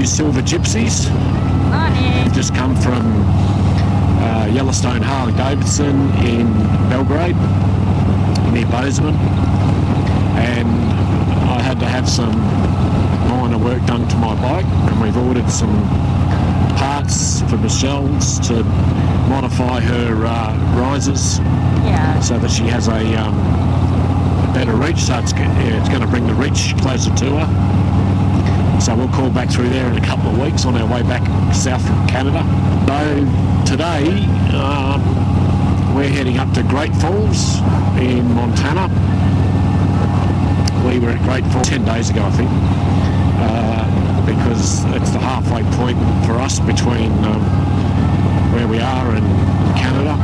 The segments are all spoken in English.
Silver.gypsies. Morning. Just come from Yellowstone Davidson in Belgrade, near Bozeman, and I had to have some minor work done to my bike, and we've ordered some parts for Michelle's to modify her risers, so that she has a better reach. So it's going to bring the reach closer to her. So we'll call back through there in a couple of weeks on our way back south from Canada. So today we're heading up to Great Falls in Montana. We were at Great Falls 10 days ago, I think, because it's the halfway point for us between where we are and Canada.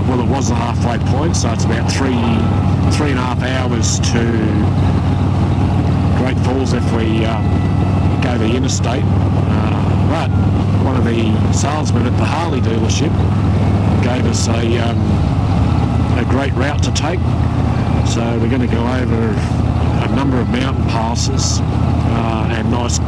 Well, it was the halfway point, so it's about three and a half hours to Great Falls if we go the interstate, but one of the salesmen at the Harley dealership gave us a great route to take. So we're going to go over a number of mountain passes and nice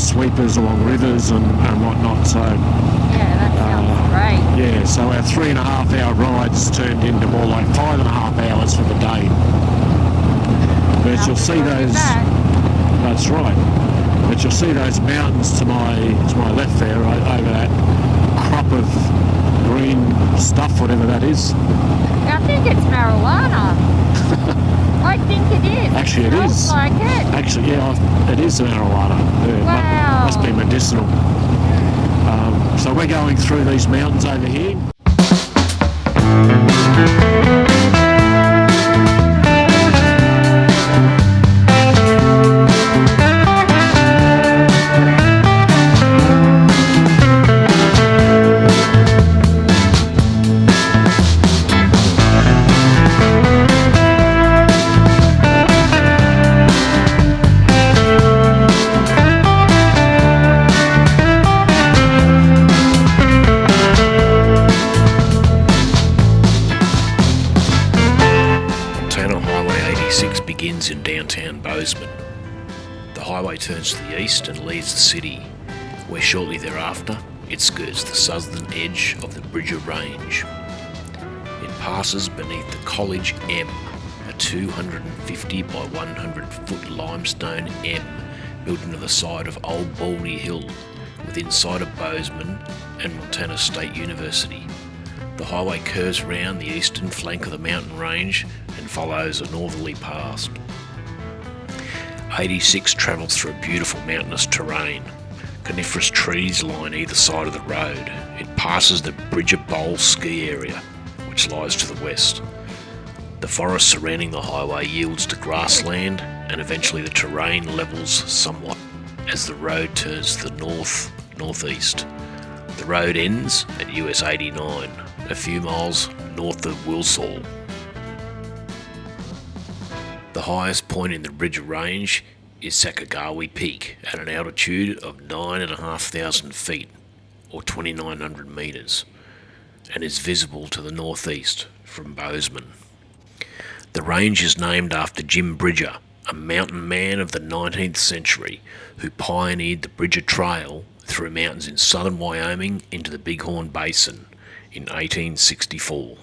sweepers along rivers and whatnot. So that sounds great. Yeah, so our 3.5 hour rides turned into more like 5.5 hours for the day. But you'll see those. That's right. But you'll see those mountains to my left there, right over that crop of green stuff, whatever that is. I think it's marijuana. I think it is. Actually, it is. Smells like it. Actually, yeah, it is marijuana. Yeah, wow. Must be medicinal. So we're going through these mountains over here. Begins in downtown Bozeman. The highway turns to the east and leaves the city, where shortly thereafter it skirts the southern edge of the Bridger Range. It passes beneath the College M, a 250 by 100 foot limestone M built into the side of Old Baldy Hill within sight of Bozeman and Montana State University. The highway curves round the eastern flank of the mountain range and follows a northerly path. 86 travels through beautiful mountainous terrain. Coniferous trees line either side of the road. It passes the Bridger Bowl ski area, which lies to the west. The forest surrounding the highway yields to grassland, and eventually the terrain levels somewhat as the road turns to the northeast. The road ends at US 89, a few miles north of Wilsall. The highest point in the Bridger Range is Sacagawe Peak at an altitude of 9,500 feet or 2,900 metres and is visible to the northeast from Bozeman. The range is named after Jim Bridger, a mountain man of the 19th century who pioneered the Bridger Trail through mountains in southern Wyoming into the Bighorn Basin in 1864.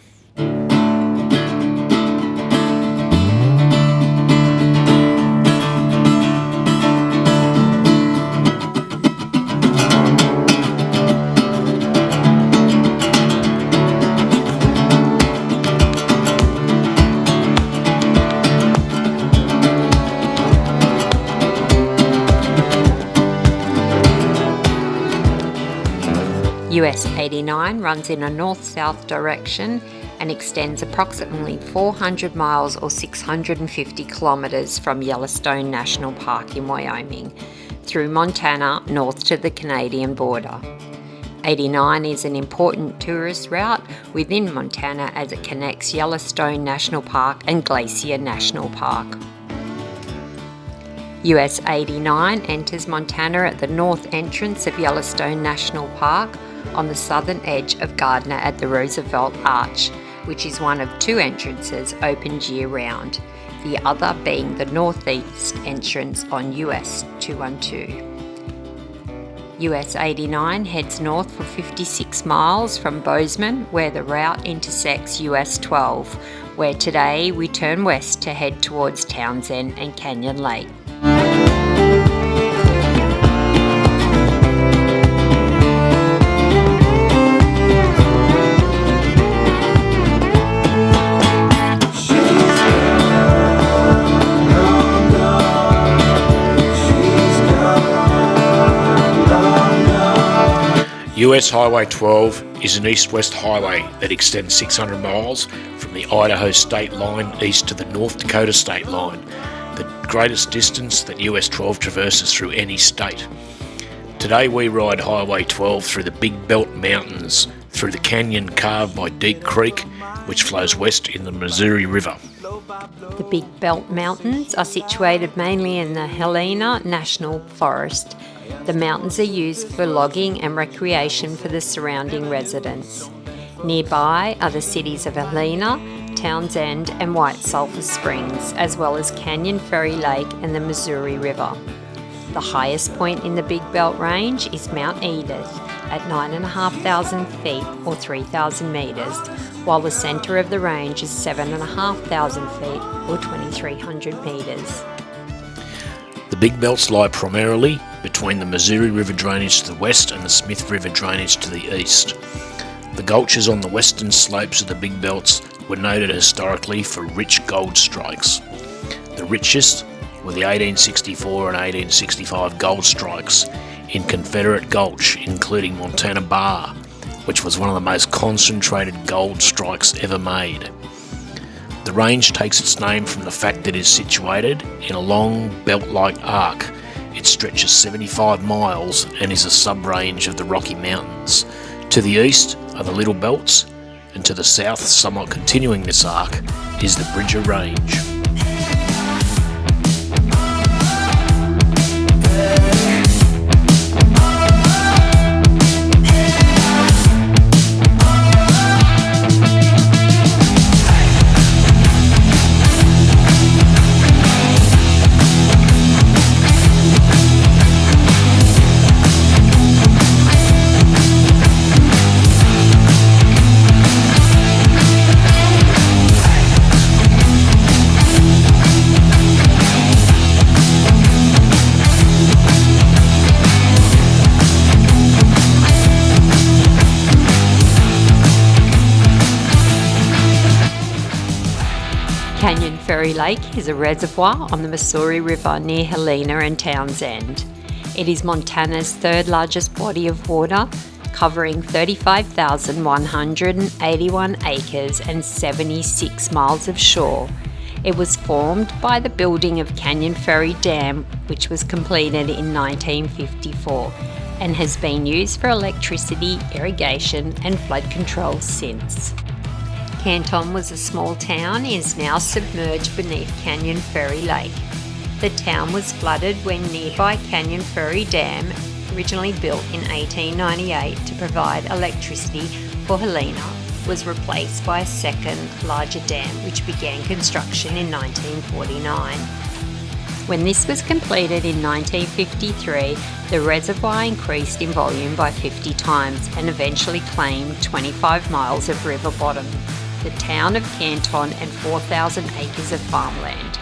US 89 runs in a north-south direction and extends approximately 400 miles or 650 kilometres from Yellowstone National Park in Wyoming through Montana north to the Canadian border. 89 is an important tourist route within Montana as it connects Yellowstone National Park and Glacier National Park. US 89 enters Montana at the north entrance of Yellowstone National Park on the southern edge of Gardner at the Roosevelt Arch, which is one of two entrances opened year-round, the other being the northeast entrance on US 212. US 89 heads north for 56 miles from Bozeman, where the route intersects US 12, where today we turn west to head towards Townsend and Canyon Lake. US Highway 12 is an east-west highway that extends 600 miles from the Idaho state line east to the North Dakota state line, the greatest distance that US 12 traverses through any state. Today we ride Highway 12 through the Big Belt Mountains, through the canyon carved by Deep Creek, which flows west in the Missouri River. The Big Belt Mountains are situated mainly in the Helena National Forest. The mountains are used for logging and recreation for the surrounding residents. Nearby are the cities of Helena, Townsend and White Sulphur Springs, as well as Canyon Ferry Lake and the Missouri River. The highest point in the Big Belt Range is Mount Edith at 9,500 feet or 3,000 metres, while the centre of the range is 7,500 feet or 2,300 metres. The Big Belts lie primarily between the Missouri River drainage to the west and the Smith River drainage to the east. The gulches on the western slopes of the Big Belts were noted historically for rich gold strikes. The richest were the 1864 and 1865 gold strikes in Confederate Gulch, including Montana Bar, which was one of the most concentrated gold strikes ever made. The range takes its name from the fact that it is situated in a long belt-like arc. It stretches 75 miles and is a sub-range of the Rocky Mountains. To the east are the Little Belts, and to the south, somewhat continuing this arc, is the Bridger Range. Canyon Ferry Lake is a reservoir on the Missouri River near Helena and Townsend. It is Montana's third largest body of water, covering 35,181 acres and 76 miles of shore. It was formed by the building of Canyon Ferry Dam, which was completed in 1954 and has been used for electricity, irrigation and flood control since. Canton was a small town and is now submerged beneath Canyon Ferry Lake. The town was flooded when nearby Canyon Ferry Dam, originally built in 1898 to provide electricity for Helena, was replaced by a second, larger dam which began construction in 1949. When this was completed in 1953, the reservoir increased in volume by 50 times and eventually claimed 25 miles of river bottom, the town of Canton and 4,000 acres of farmland.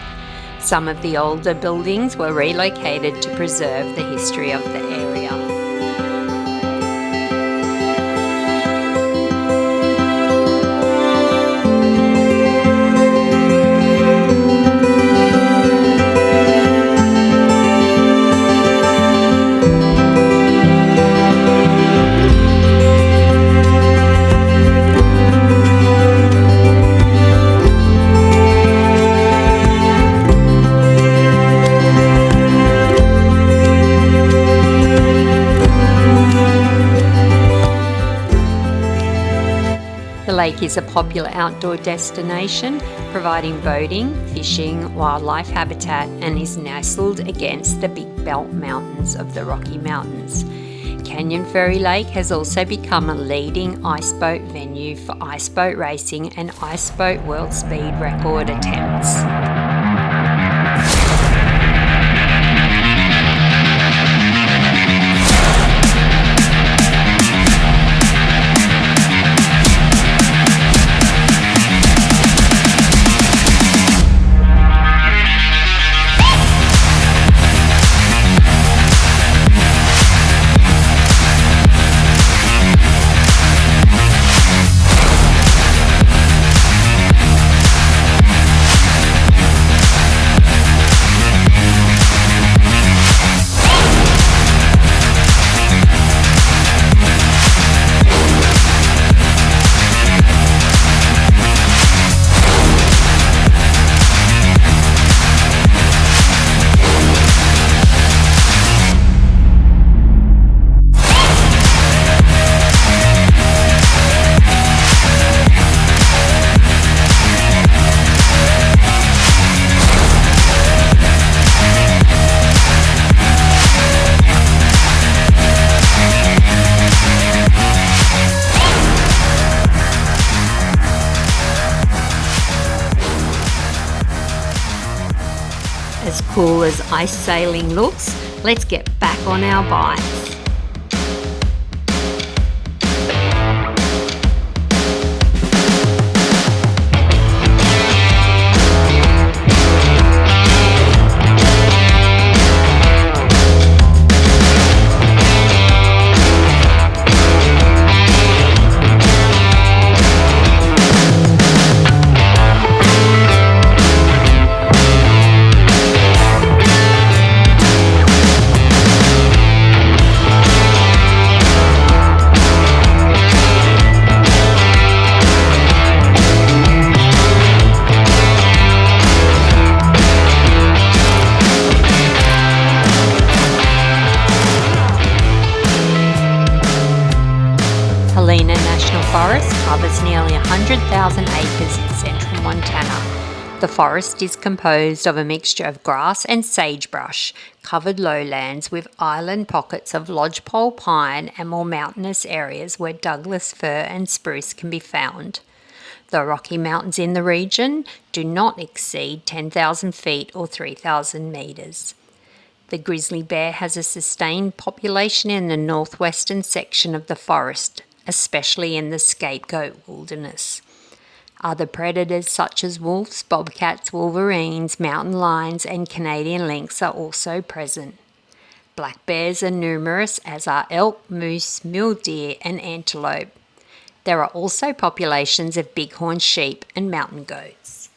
Some of the older buildings were relocated to preserve the history of the area. lake is a popular outdoor destination, providing boating, fishing, wildlife habitat, and is nestled against the Big Belt Mountains of the Rocky Mountains. Canyon Ferry Lake has also become a leading iceboat venue for iceboat racing and iceboat world speed record attempts. As cool as ice sailing looks, let's get back on our bikes. Helena National Forest covers nearly 100,000 acres in central Montana. The forest is composed of a mixture of grass and sagebrush, covered lowlands with island pockets of lodgepole pine and more mountainous areas where Douglas fir and spruce can be found. The Rocky Mountains in the region do not exceed 10,000 feet or 3,000 metres. The grizzly bear has a sustained population in the northwestern section of the forest, especially in the Scapegoat Wilderness. Other predators such as wolves, bobcats, wolverines, mountain lions, and Canadian lynx are also present. Black bears are numerous, as are elk, moose, mule deer, and antelope. There are also populations of bighorn sheep and mountain goats.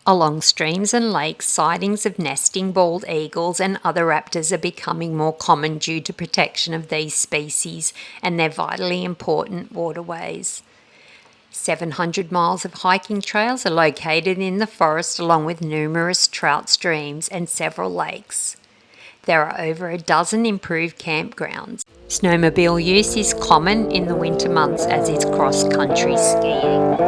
Along streams and lakes, sightings of nesting bald eagles and other raptors are becoming more common due to protection of these species and their vitally important waterways. 700 miles of hiking trails are located in the forest, along with numerous trout streams and several lakes. There are over a dozen improved campgrounds. Snowmobile use is common in the winter months, as is cross-country skiing.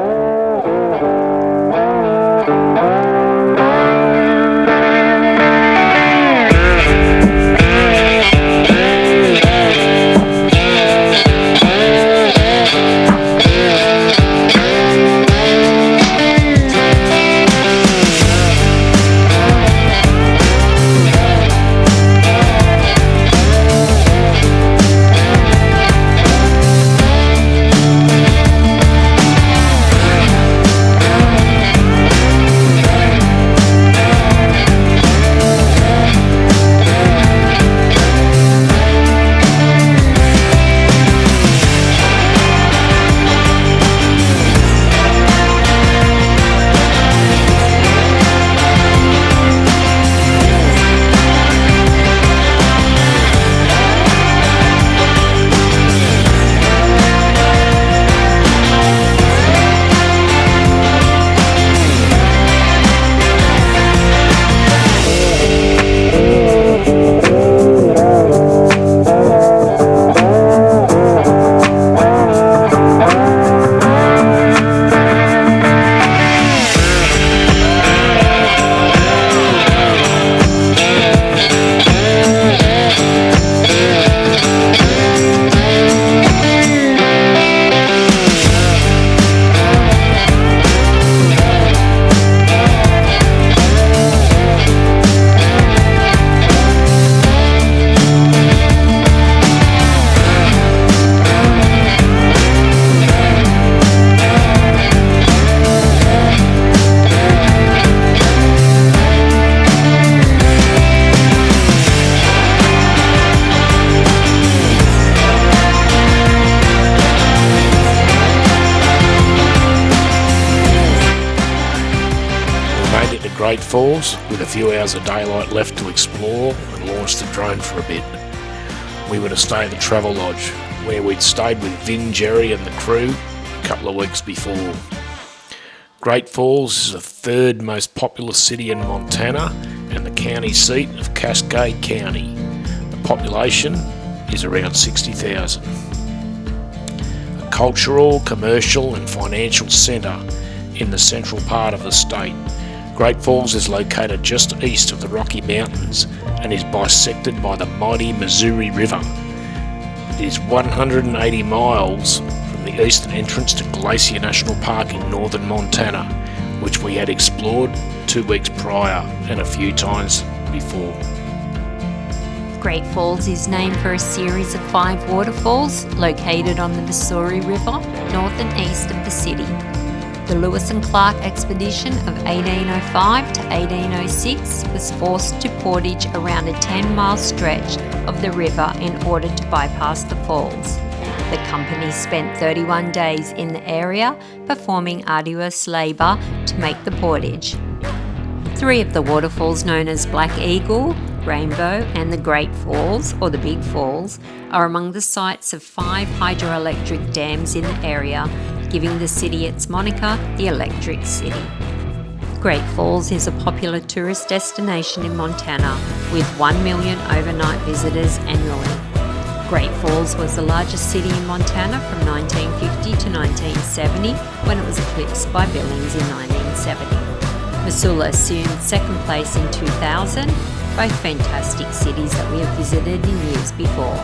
Great Falls with a few hours of daylight left to explore and launch the drone for a bit. We were to stay at the Travel Lodge, where we'd stayed with Vin, Jerry and the crew a couple of weeks before. Great Falls is the third most populous city in Montana and the county seat of Cascade County. The population is around 60,000. A cultural, commercial and financial centre in the central part of the state, Great Falls is located just east of the Rocky Mountains and is bisected by the mighty Missouri River. It is 180 miles from the eastern entrance to Glacier National Park in northern Montana, which we had explored 2 weeks prior and a few times before. Great Falls is named for a series of 5 waterfalls located on the Missouri River, north and east of the city. The Lewis and Clark expedition of 1805 to 1806 was forced to portage around a 10-mile stretch of the river in order to bypass the falls. The company spent 31 days in the area performing arduous labour to make the portage. 3 of the waterfalls known as Black Eagle, Rainbow and the Great Falls, or the Big Falls, are among the sites of 5 hydroelectric dams in the area, giving the city its moniker, the Electric City. Great Falls is a popular tourist destination in Montana with 1 million overnight visitors annually. Great Falls was the largest city in Montana from 1950 to 1970 when it was eclipsed by Billings in 1970. Missoula assumed second place in 2000, both fantastic cities that we have visited in years before.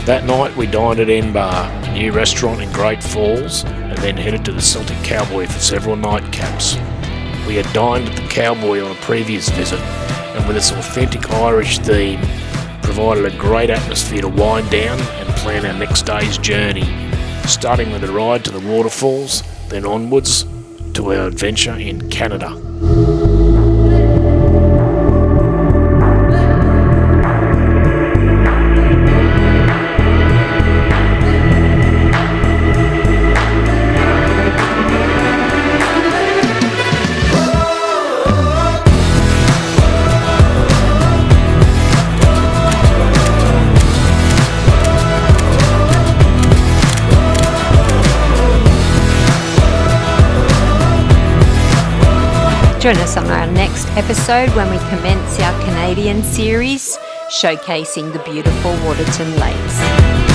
That night we dined at N Bar, a new restaurant in Great Falls, and then headed to the Celtic Cowboy for several nightcaps. We had dined at the Cowboy on a previous visit, and with its authentic Irish theme, provided a great atmosphere to wind down and plan our next day's journey, starting with a ride to the waterfalls, then onwards to our adventure in Canada. Join us on our next episode when we commence our Canadian series showcasing the beautiful Waterton Lakes.